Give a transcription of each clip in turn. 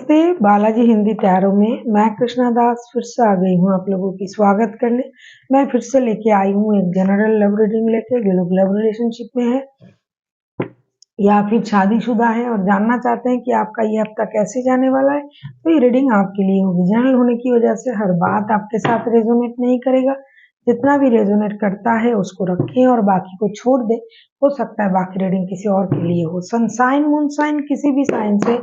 नमस्ते, बालाजी हिंदी टैरो में मैं कृष्णा दास फिर से आ गई हूँ आप लोगों की स्वागत करने। मैं फिर से लेके आई हूँ एक जनरल लव रीडिंग लेके। जो लोग लव रिलेशनशिप में है या फिर शादीशुदा है और जानना चाहते हैं कि आपका ये हफ्ता कैसे जाने वाला है, तो ये रीडिंग आपके लिए होगी। जनरल होने की वजह से हर बात आपके साथ रेजोनेट नहीं करेगा। जितना भी रेजोनेट करता है उसको रखें और बाकी को छोड़ दे। हो सकता है बाकी रीडिंग किसी और के लिए हो। सन साइन मून साइन किसी भी साइन से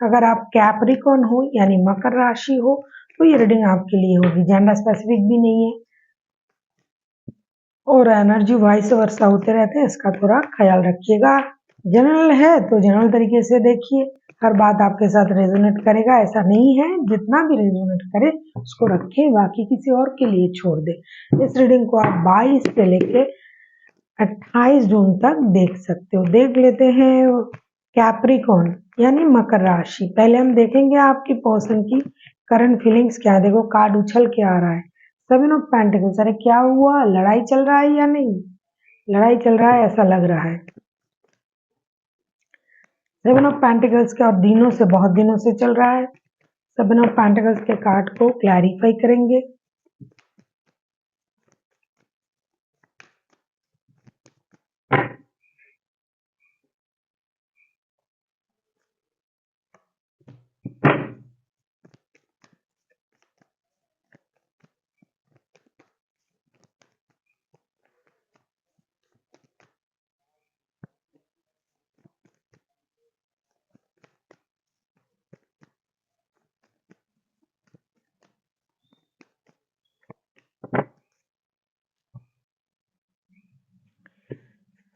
अगर आप कैप्रिकॉर्न हो यानी मकर राशि हो तो ये रीडिंग आपके लिए होगी। जेंडर स्पेसिफिक भी नहीं है और एनर्जी वाइस वर्षा होते रहते हैं, इसका थोड़ा ख्याल रखिएगा। जनरल है तो जनरल तरीके से देखिए, हर बात आपके साथ रेजोनेट करेगा ऐसा नहीं है। जितना भी रेजोनेट करे उसको रखें, बाकी किसी और के लिए छोड़ दे। इस रीडिंग को आप 22 से लेके 28 जून तक देख सकते हो। देख लेते हैं कैप्रिकॉर्न यानी मकर राशि। पहले हम देखेंगे आपकी पर्सन की करंट फीलिंग्स क्या है। देखो कार्ड उछल के आ रहा है, सेवन ऑफ पेंटिकल्स। अरे क्या हुआ, लड़ाई चल रहा है या नहीं? लड़ाई चल रहा है ऐसा लग रहा है। सेवन ऑफ पेंटिकल्स के और दिनों से, बहुत दिनों से चल रहा है। सेवन ऑफ पेंटिकल्स के कार्ड को क्लैरिफाई करेंगे।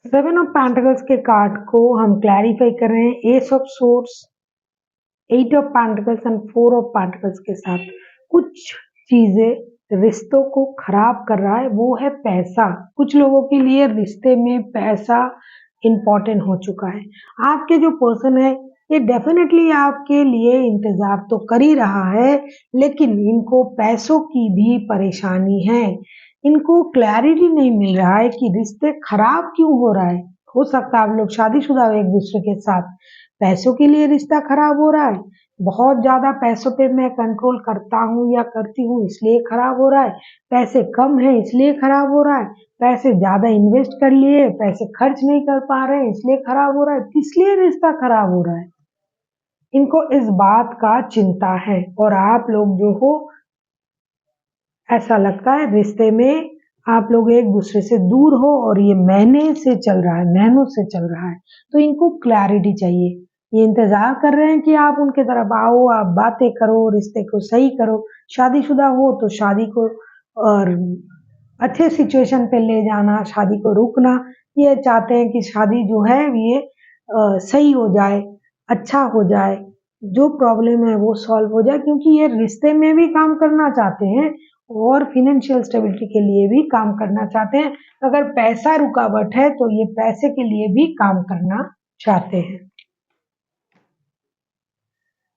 सेवन ऑफ पेंटिकल्स के कार्ड को हम क्लैरिफाई कर रहे हैं ace of swords, eight of pentacles and four of pentacles के साथ। कुछ चीजें रिश्तों को खराब कर रहा है, वो है पैसा। कुछ लोगों के लिए रिश्ते में पैसा इंपॉर्टेंट हो चुका है। आपके जो पर्सन है ये डेफिनेटली आपके लिए इंतजार तो कर ही रहा है, लेकिन इनको पैसों की भी परेशानी है। इनको क्लैरिटी नहीं मिल रहा है कि रिश्ते खराब क्यों हो रहा है। हो सकता है आप लोग शादीशुदा हो एक दूसरे के साथ, पैसों के लिए रिश्ता खराब हो रहा है। बहुत ज्यादा पैसों पे मैं कंट्रोल करता हूँ या करती हूँ इसलिए खराब हो रहा है। पैसे कम है इसलिए खराब हो रहा है। पैसे ज्यादा इन्वेस्ट कर लिए, पैसे खर्च नहीं कर पा रहे हैं इसलिए खराब हो रहा है। इसलिए रिश्ता खराब हो रहा है। इनको इस बात का चिंता है और आप लोग जो हो, ऐसा लगता है रिश्ते में आप लोग एक दूसरे से दूर हो और ये महीने से चल रहा है, महीनों से चल रहा है। तो इनको क्लैरिटी चाहिए। ये इंतजार कर रहे हैं कि आप उनके तरफ आओ, आप बातें करो, रिश्ते को सही करो। शादीशुदा हो तो शादी को और अच्छे सिचुएशन पे ले जाना, शादी को रुकना। ये चाहते हैं कि शादी जो है ये सही हो जाए, अच्छा हो जाए, जो प्रॉब्लम है वो सॉल्व हो जाए, क्योंकि ये रिश्ते में भी काम करना चाहते हैं और फिनेंशियल स्टेबिलिटी के लिए भी काम करना चाहते हैं। अगर पैसा रुकावट है तो ये पैसे के लिए भी काम करना चाहते हैं।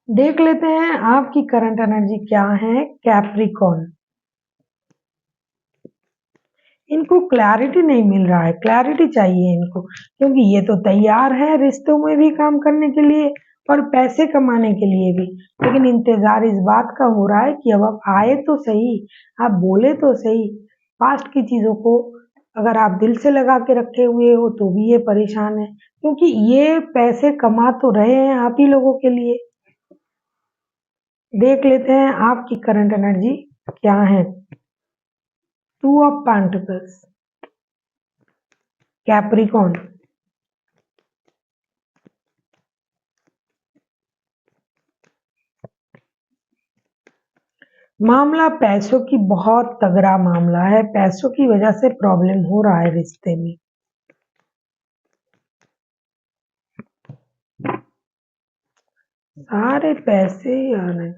देख लेते हैं आपकी करंट एनर्जी क्या है कैप्रिकॉर्न। इनको क्लैरिटी नहीं मिल रहा है, क्लैरिटी चाहिए इनको, क्योंकि ये तो तैयार है रिश्तों में भी काम करने के लिए और पैसे कमाने के लिए भी। लेकिन इंतजार इस बात का हो रहा है कि अब आप आए तो सही, आप बोले तो सही। पास्ट की चीजों को अगर आप दिल से लगा के रखे हुए हो तो भी ये परेशान है, क्योंकि ये पैसे कमा तो रहे हैं आप ही लोगों के लिए। देख लेते हैं आपकी करंट एनर्जी क्या है। Two of pentacles Capricorn. मामला पैसों की, बहुत तगड़ा मामला है। पैसों की वजह से प्रॉब्लम हो रहा है रिश्ते में। सारे पैसे ही आ रहे हैं,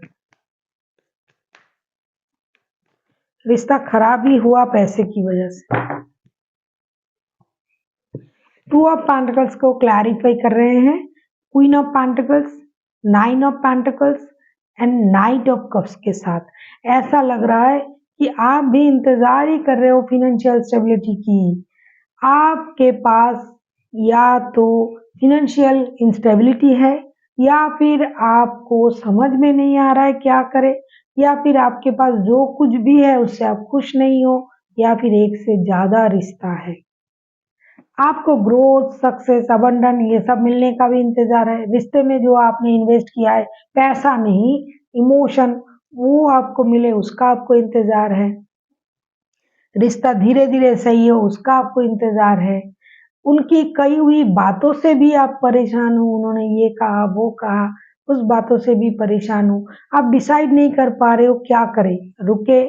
रिश्ता खराब ही हुआ पैसे की वजह से। टू ऑफ पेंटिकल्स को क्लैरिफाई कर रहे हैं queen of pentacles, nine of pentacles and night of cups के साथ। ऐसा लग रहा है कि आप भी इंतजार ही कर रहे हो फिनेंशियल स्टेबिलिटी की। आपके पास या तो फिनेंशियल इंस्टेबिलिटी है या फिर आपको समझ में नहीं आ रहा है क्या करें, या फिर आपके पास जो कुछ भी है उससे आप खुश नहीं हो, या फिर एक से ज़्यादा रिश्ता है। आपको ग्रोथ, सक्सेस, अबंडन ये सब मिलने का भी इंतज़ार है। रिश्ते में जो आपने इन्वेस्ट किया है, पैसा नहीं, इमोशन, वो आपको मिले उसका आपको इंतज़ार है। रिश्ता धीरे-धीरे सही हो उसका आपको इंतज़ार है। उनकी कही हुई बातों से भी आप परेशान हो, उन्होंने ये कहा, वो कहा, उस बातों से भी परेशान हो। आप डिसाइड नहीं कर पा रहे हो क्या करें? रुके,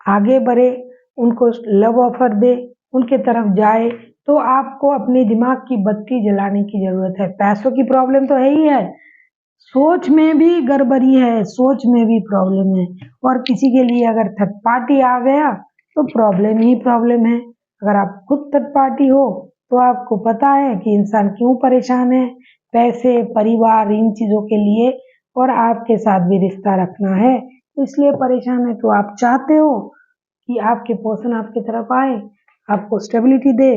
आगे बढ़े, उनको लव ऑफर दे, उनके तरफ जाए, तो आपको अपने दिमाग की बत्ती जलाने की ज़रूरत है। पैसों की प्रॉब्लम तो है ही है, सोच में भी गड़बड़ी है, सोच में भी प्रॉब्लम है, और किसी के लिए अगर थर्ड पार्टी आ गया तो प्रॉब्लम ही प्रॉब्लम है। अगर आप खुद थर्ड पार्टी हो तो आपको पता है कि इंसान क्यों परेशान है, पैसे, परिवार, इन चीज़ों के लिए, और आपके साथ भी रिश्ता रखना है तो इसलिए परेशान है। तो आप चाहते हो कि आपके पर्सन आपकी तरफ आए, आपको स्टेबिलिटी दे,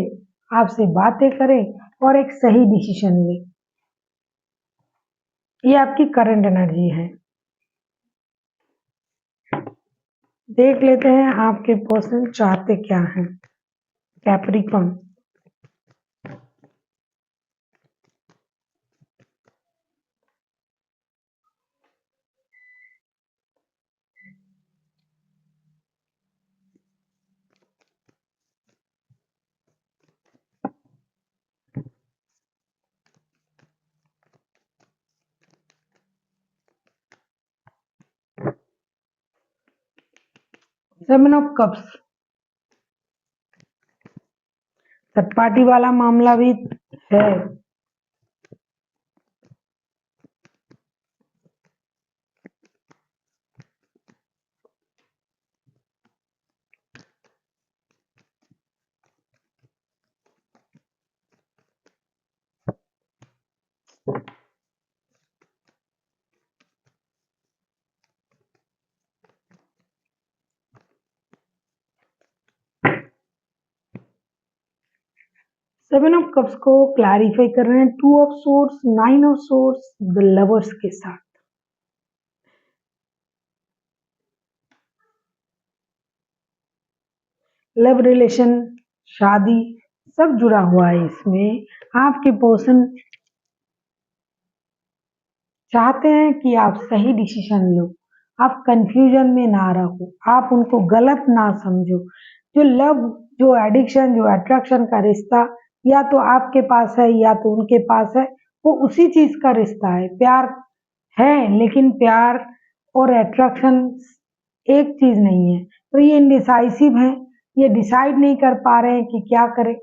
आपसे बातें करे और एक सही डिसीजन ले। ये आपकी करंट एनर्जी है। देख लेते हैं आपके पर्सन चाहते क्या हैं। Capricorn, 7 of cups, third party वाला मामला भी है। सेवन ऑफ कप्स को क्लैरिफाई कर रहे हैं 2 of source, 9 of source, the lovers के साथ। लव रिलेशन, शादी, सब जुड़ा हुआ है इसमें। आपके पर्सन चाहते हैं कि आप सही डिसीजन लो, आप कंफ्यूजन में ना रहो, आप उनको गलत ना समझो। जो लव, जो एडिक्शन, जो अट्रैक्शन का रिश्ता या तो आपके पास है या तो उनके पास है, वो उसी चीज का रिश्ता है। प्यार है लेकिन प्यार और अट्रैक्शन एक चीज नहीं है। तो ये इनडिसाइसिव है, ये डिसाइड नहीं कर पा रहे हैं कि क्या करें,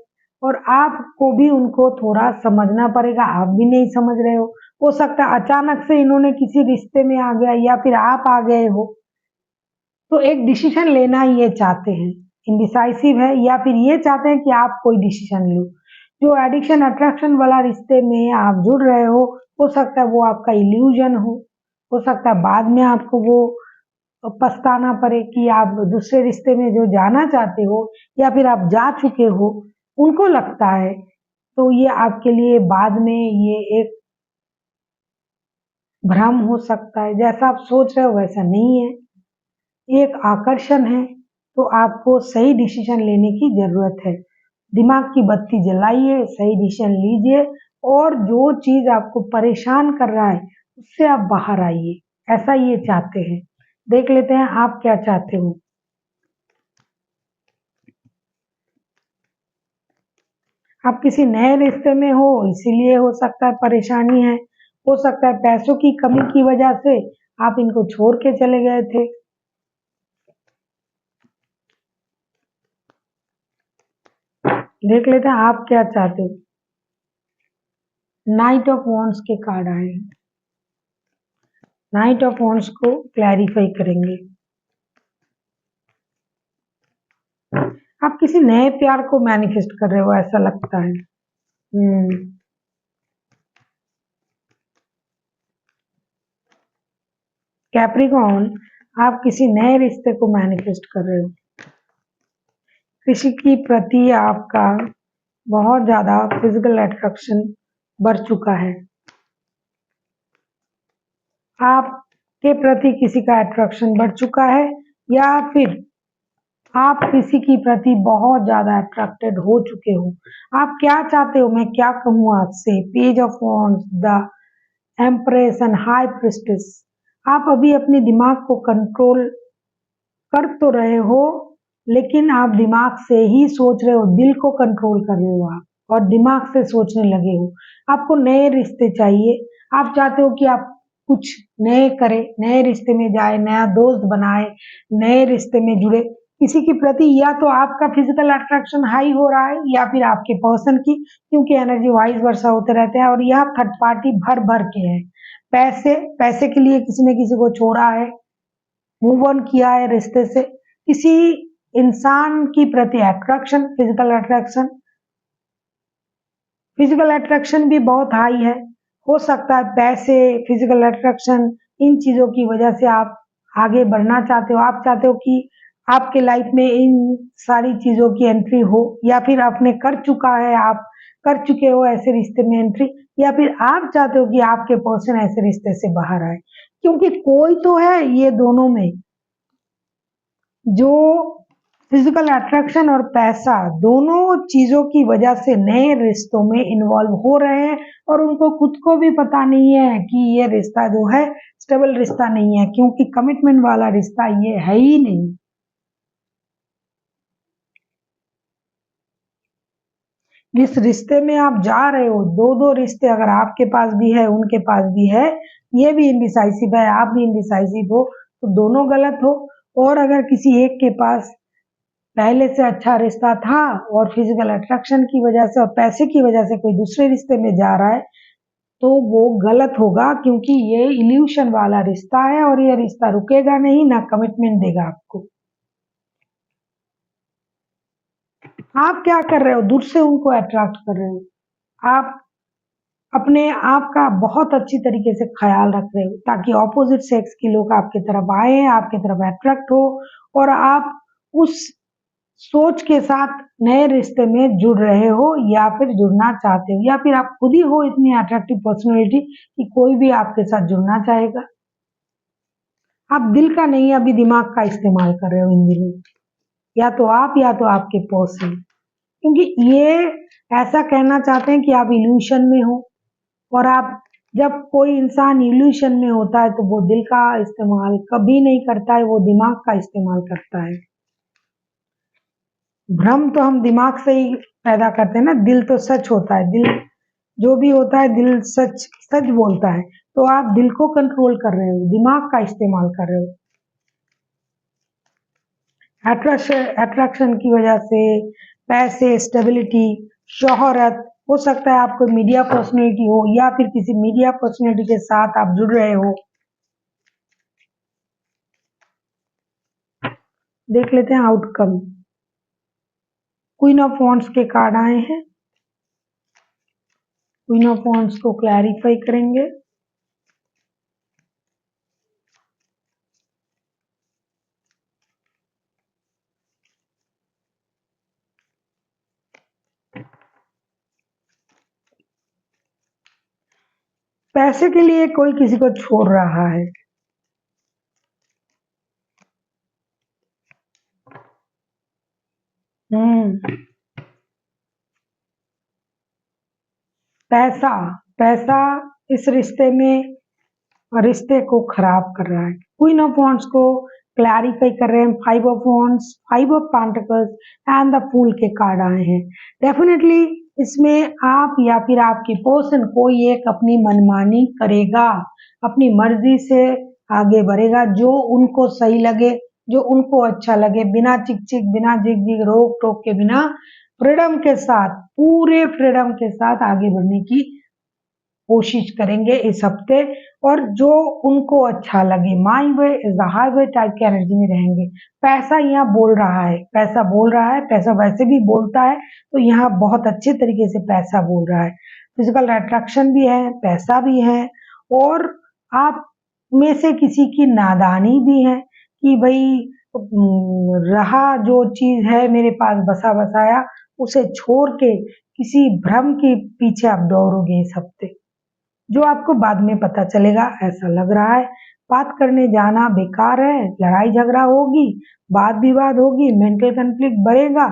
और आपको भी उनको थोड़ा समझना पड़ेगा, आप भी नहीं समझ रहे हो सकता है अचानक से इन्होंने किसी रिश्ते में आ गया या फिर आप आ गए हो, तो एक डिसीजन लेना ये चाहते हैं, इनडिसाइसिव है, या फिर ये चाहते हैं कि आप कोई डिसीजन लो। जो एडिक्शन अट्रैक्शन वाला रिश्ते में आप जुड़ रहे हो सकता है वो आपका इल्यूजन हो सकता है बाद में आपको वो पछताना पड़े कि आप दूसरे रिश्ते में जो जाना चाहते हो या फिर आप जा चुके हो, उनको लगता है, तो ये आपके लिए बाद में ये एक भ्रम हो सकता है। जैसा आप सोच रहे हो वैसा नहीं है, ये एक आकर्षण है। तो आपको सही डिसीजन लेने की जरूरत है। दिमाग की बत्ती जलाइए, सही डिसीजन लीजिए, और जो चीज आपको परेशान कर रहा है उससे आप बाहर आइए, ऐसा ये चाहते हैं। देख लेते हैं आप क्या चाहते हो। आप किसी नए रिश्ते में हो इसीलिए हो सकता है परेशानी है, हो सकता है पैसों की कमी की वजह से आप इनको छोड़ के चले गए थे। देख लेते हैं आप क्या चाहते हो। नाइट ऑफ वॉन्ड्स के कार्ड आए हैं, नाइट ऑफ वॉन्ड्स को क्लैरिफाई करेंगे। आप किसी नए प्यार को मैनिफेस्ट कर रहे हो ऐसा लगता है। कैप्रिकॉर्न, आप किसी नए रिश्ते को मैनिफेस्ट कर रहे हो। किसी की प्रति आपका बहुत ज्यादा फिजिकल अट्रैक्शन बढ़ चुका है। आपके प्रति किसी का अट्रैक्शन बढ़ चुका है, या फिर आप किसी की प्रति बहुत ज्यादा अट्रैक्टेड हो चुके हो। आप क्या चाहते हो, मैं क्या कहूँ आपसे। Page of wands, the empress and high priestess. आप अभी अपने दिमाग को कंट्रोल कर तो रहे हो, लेकिन आप दिमाग से ही सोच रहे हो, दिल को कंट्रोल कर रहे हो आप, और दिमाग से सोचने लगे हो। आपको नए रिश्ते चाहिए। आप चाहते हो कि आप कुछ नए करें, नए रिश्ते में जाए, नया दोस्त बनाए, नए रिश्ते में जुड़े किसी के प्रति। या तो आपका फिजिकल अट्रैक्शन हाई हो रहा है, या फिर आपके पर्सन की, क्योंकि एनर्जी वाइज वर्षा होते रहते हैं। और यह थर्ड पार्टी भर भर के है। पैसे पैसे के लिए किसी ने किसी को छोड़ा है, मूव ऑन किया है रिश्ते से। किसी इंसान की प्रति अट्रैक्शन, फिजिकल अट्रैक्शन भी बहुत हाई है। हो सकता है पैसे, फिजिकल अट्रैक्शन, इन चीजों की वजह से आप आगे बढ़ना चाहते हो। आप चाहते हो कि आपके लाइफ में इन सारी चीजों की एंट्री हो, या फिर आपने कर चुका है, आप कर चुके हो ऐसे रिश्ते में एंट्री, या फिर आप चाहते हो कि आपके पर्सन ऐसे रिश्ते से बाहर आए। क्योंकि कोई तो है ये दोनों में जो फिजिकल अट्रैक्शन और पैसा दोनों चीजों की वजह से नए रिश्तों में इन्वॉल्व हो रहे हैं, और उनको खुद को भी पता नहीं है कि ये रिश्ता जो है स्टेबल रिश्ता नहीं है, क्योंकि कमिटमेंट वाला रिश्ता ये है ही नहीं। जिस रिश्ते में आप जा रहे हो, दो दो रिश्ते अगर आपके पास भी है, उनके पास भी है, ये भी इनडिसाइसिव है, आप भी इनडिसाइसिव हो, तो दोनों गलत हो। और अगर किसी एक के पास पहले से अच्छा रिश्ता था, और फिजिकल अट्रैक्शन की वजह से और पैसे की वजह से कोई दूसरे रिश्ते में जा रहा है, तो वो गलत होगा, क्योंकि ये इल्यूशन वाला रिश्ता है, और ये रिश्ता रुकेगा नहीं, ना कमिटमेंट देगा आपको। आप क्या कर रहे हो, दूर से उनको अट्रैक्ट कर रहे हो। आप अपने आप का बहुत अच्छी तरीके से ख्याल रख रहे हो, ताकि ऑपोजिट सेक्स के लोग आपकी तरफ आए, आपकी तरफ अट्रैक्ट हो, और आप उस सोच के साथ नए रिश्ते में जुड़ रहे हो, या फिर जुड़ना चाहते हो, या फिर आप खुद ही हो इतनी अट्रैक्टिव पर्सनैलिटी कि कोई भी आपके साथ जुड़ना चाहेगा। आप दिल का नहीं, अभी दिमाग का इस्तेमाल कर रहे हो इन दिनों, या तो आप, या तो आपके पर्सन। क्योंकि ये ऐसा कहना चाहते हैं कि आप इल्यूशन में हो, और आप, जब कोई इंसान इल्यूशन में होता है तो वो दिल का इस्तेमाल कभी नहीं करता है, वो दिमाग का इस्तेमाल करता है। भ्रम तो हम दिमाग से ही पैदा करते हैं ना, दिल तो सच होता है, दिल जो भी होता है, दिल सच सच बोलता है। तो आप दिल को कंट्रोल कर रहे हो, दिमाग का इस्तेमाल कर रहे हो। अट्रैक्शन की वजह से पैसे, स्टेबिलिटी, शोहरत, हो सकता है आप कोई मीडिया पर्सनैलिटी हो, या फिर किसी मीडिया पर्सनैलिटी के साथ आप जुड़ रहे हो। देख लेते हैं आउटकम। क्वीन ऑफ वॉन्ड्स के कार्ड आए हैं। क्वीन ऑफ वॉन्ड्स को क्लैरिफाई करेंगे। पैसे के लिए कोई किसी को छोड़ रहा है। हम्म पैसा पैसा इस रिश्ते को खराब कर रहा है। क्वीन ऑफ वॉन्ड्स को क्लैरिफाई कर रहे हैं। Five of wands, five of pentacles and the fool के कार्ड आए हैं। डेफिनेटली इसमें आप या फिर आपकी पर्सन कोई एक अपनी मनमानी करेगा, अपनी मर्जी से आगे बढ़ेगा, जो उनको सही लगे, जो उनको अच्छा लगे, बिना चिक चिक, बिना जिग जिग, रोक टोक के बिना, फ्रीडम के साथ, पूरे फ्रीडम के साथ आगे बढ़ने की कोशिश करेंगे इस हफ्ते। और जो उनको अच्छा लगे, my way is the highway type की एनर्जी में रहेंगे। पैसा यहाँ बोल रहा है, पैसा बोल रहा है, पैसा वैसे भी बोलता है, तो यहाँ बहुत अच्छे तरीके से पैसा बोल रहा है। फिजिकल अट्रैक्शन भी है, पैसा भी है, और आप में से किसी की नादानी भी है कि भाई रहा जो चीज है मेरे पास बसा बसाया, उसे छोड़ के किसी भ्रम के पीछे आप दौड़ोगे इस हफ्ते। जो आपको बाद में पता चलेगा ऐसा लग रहा है। बात करने जाना बेकार है, लड़ाई झगड़ा होगी, वाद विवाद होगी, मेंटल कॉन्फ्लिक्ट बढ़ेगा,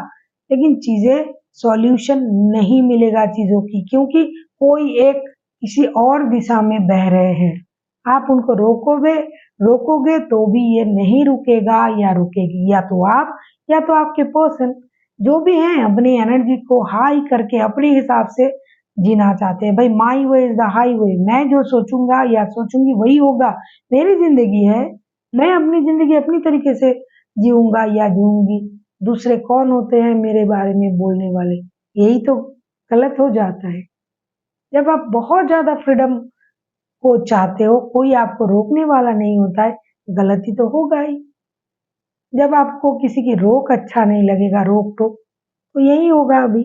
लेकिन चीजें सॉल्यूशन नहीं मिलेगा चीजों की, क्योंकि कोई एक किसी और दिशा में बह रहे हैं। आप उनको रोकोगे तो भी ये नहीं रुकेगा या रुकेगी, या तो आप या तो आपके पर्सन, जो भी हैं अपनी एनर्जी को हाई करके अपने हिसाब से जीना चाहते हैं। भाई माई वे इज द हाई वे, मैं जो सोचूंगा या सोचूंगी वही होगा। मेरी जिंदगी है, मैं अपनी जिंदगी अपनी तरीके से जीऊंगा या जीऊंगी। दूसरे कौन होते हैं मेरे बारे में बोलने वाले? यही तो गलत हो जाता है। जब आप बहुत ज्यादा फ्रीडम को चाहते हो, कोई आपको रोकने वाला नहीं होता है, गलती तो होगा ही। जब आपको किसी की रोक अच्छा नहीं लगेगा, रोक टोक, तो यही होगा। अभी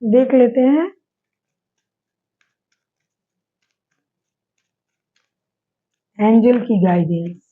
देख लेते हैं एंजल की गाइडेंस।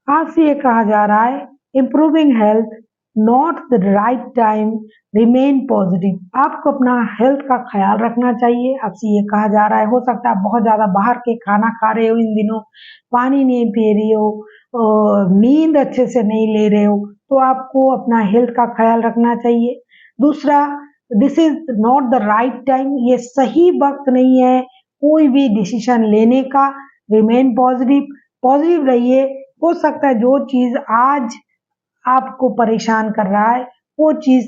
आपसे ये कहा जा रहा है, improving health not the right time, remain positive. आपको अपना हेल्थ का ख्याल रखना चाहिए। आपसे ये कहा जा रहा है, हो सकता है आप बहुत ज्यादा बाहर के खाना खा रहे हो इन दिनों, पानी नहीं पी रही हो, नींद अच्छे से नहीं ले रहे हो, तो आपको अपना हेल्थ का ख्याल रखना चाहिए। दूसरा, this is not the right time, ये सही वक्त नहीं है कोई भी डिसीजन लेने का। रिमेन पॉजिटिव, पॉजिटिव रहिए। हो सकता है जो चीज आज आपको परेशान कर रहा है वो चीज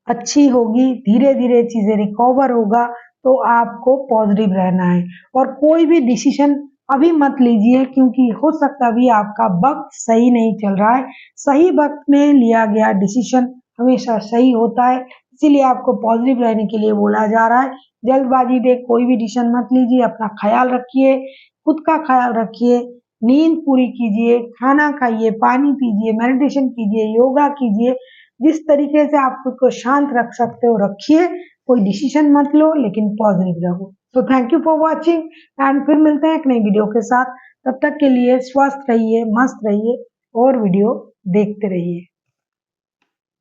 अच्छी होगी, धीरे धीरे चीजें रिकवर होगा, तो आपको पॉजिटिव रहना है। और कोई भी डिसीजन अभी मत लीजिए, क्योंकि हो सकता है अभी आपका वक्त सही नहीं चल रहा है। सही वक्त में लिया गया डिसीजन हमेशा सही होता है, इसीलिए आपको पॉजिटिव रहने के लिए बोला जा रहा है। जल्दबाजी में कोई भी डिसीजन मत लीजिए, अपना ख्याल रखिए, खुद का ख्याल रखिए, नींद पूरी कीजिए, खाना खाइए, पानी पीजिए, मेडिटेशन कीजिए, योगा कीजिए। जिस तरीके से आप खुद को शांत रख सकते हो रखिए। कोई डिसीजन मत लो, लेकिन पॉजिटिव रहो। तो thank you for watching, and फिर मिलते हैं एक नई वीडियो के साथ। तब तक के लिए स्वस्थ रहिए, मस्त रहिए और वीडियो देखते रहिए।